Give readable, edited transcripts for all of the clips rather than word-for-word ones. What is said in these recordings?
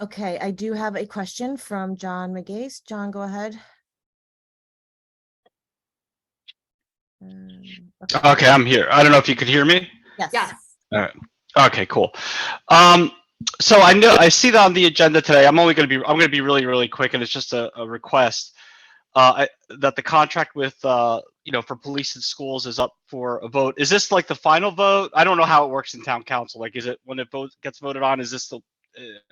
Okay, I do have a question from John McGase. John, go ahead. Okay, I'm here. I don't know if you could hear me. Yes. Yes. All right. Okay, cool. So I see that on the agenda today. I'm going to be really, really quick, and it's just a request that the contract with for police and schools is up for a vote. Is this like the final vote? I don't know how it works in town council. Like, is it when it gets voted on? Is this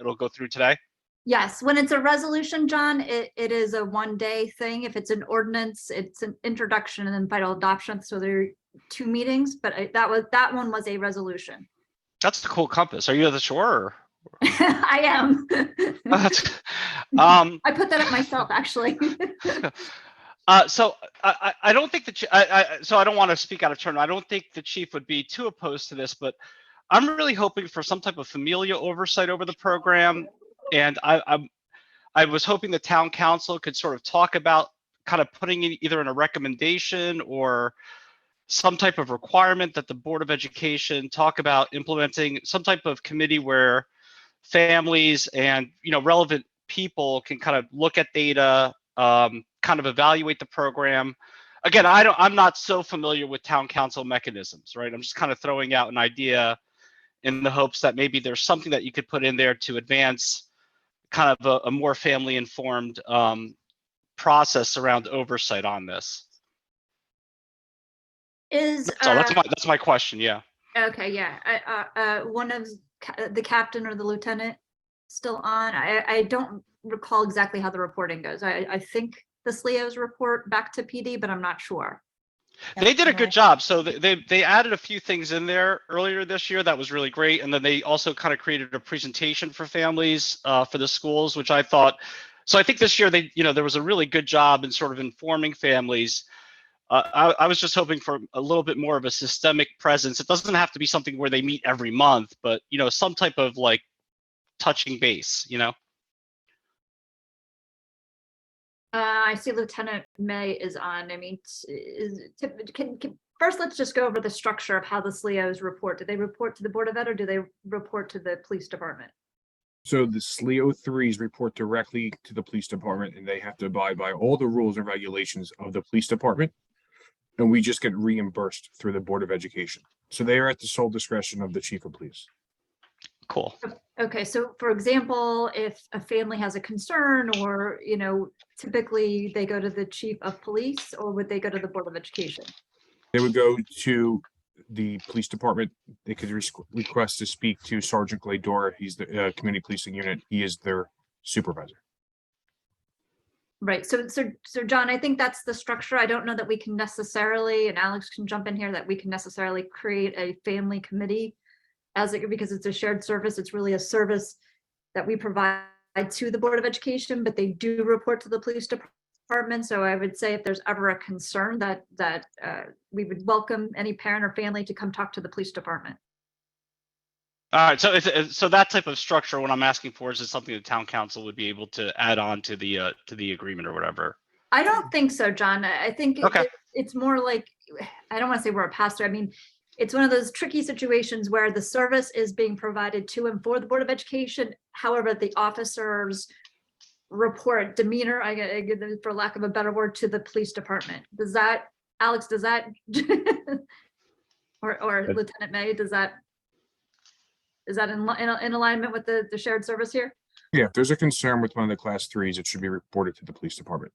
it'll go through today? Yes, when it's a resolution, John, it is a one-day thing. If it's an ordinance, it's an introduction and then final adoption. So there are 2 meetings, but that one was a resolution. That's the cool compass. Are you at the shore? Or? I am. I put that up myself, actually. So I don't think that so I don't want to speak out of turn. I don't think the chief would be too opposed to this, but I'm really hoping for some type of familial oversight over the program. And I was hoping the town council could sort of talk about kind of putting in either in a recommendation or some type of requirement that the Board of Education talk about implementing some type of committee where families and relevant people can kind of look at data, kind of evaluate the program. Again, I'm not so familiar with town council mechanisms, right? I'm just kind of throwing out an idea in the hopes that maybe there's something that you could put in there to advance kind of a more family informed process around oversight on this. So that's my question. Yeah. Okay. Yeah. One of the captain or the lieutenant still on. I don't recall exactly how the reporting goes. I think the SLEOs report back to PD, but I'm not sure. They did a good job. So they added a few things in there earlier this year that was really great, and then they also kind of created a presentation for families for the schools, which I thought. So I think this year there was a really good job in sort of informing families. I was just hoping for a little bit more of a systemic presence. It doesn't have to be something where they meet every month, but some type of like touching base. I see Lieutenant May is on. I mean, first let's just go over the structure of how the SLEOs report. Do they report to the Board of Ed or do they report to the police department? So the SLEO 3s report directly to the police department, and they have to abide by all the rules and regulations of the police department. And we just get reimbursed through the Board of Education. So they are at the sole discretion of the chief of police. Cool. Okay, so for example, if a family has a concern or, typically they go to the chief of police, or would they go to the Board of Education? They would go to the police department. They could request to speak to Sergeant Glaydor. He's the community policing unit. He is their supervisor. Right. So John, I think that's the structure. I don't know that we can necessarily, and Alex can jump in here, that we can necessarily create a family committee because it's a shared service. It's really a service that we provide to the Board of Education, but they do report to the police department. So I would say if there's ever a concern that we would welcome any parent or family to come talk to the police department. All right, so that type of structure, what I'm asking for is something the town council would be able to add on to the agreement or whatever. I don't think so, John. I think it's more like, I don't want to say we're a pass-through. I mean, it's one of those tricky situations where the service is being provided to and for the Board of Education. However, the officers report demeanor, for lack of a better word, to the police department. Does that, Alex, or Lieutenant May, is that in alignment with the shared service here? Yeah, if there's a concern with one of the class 3s, it should be reported to the police department.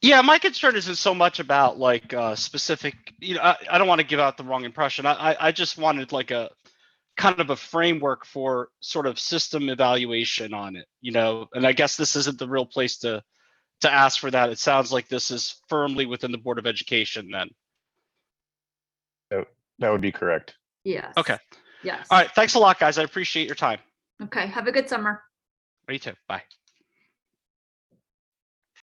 Yeah, my concern isn't so much about like specific, I don't want to give out the wrong impression. I just wanted like a kind of a framework for sort of system evaluation on it, and I guess this isn't the real place to ask for that. It sounds like this is firmly within the Board of Education then. That would be correct. Yes. Okay. Yes. All right. Thanks a lot, guys. I appreciate your time. Okay. Have a good summer. You too. Bye.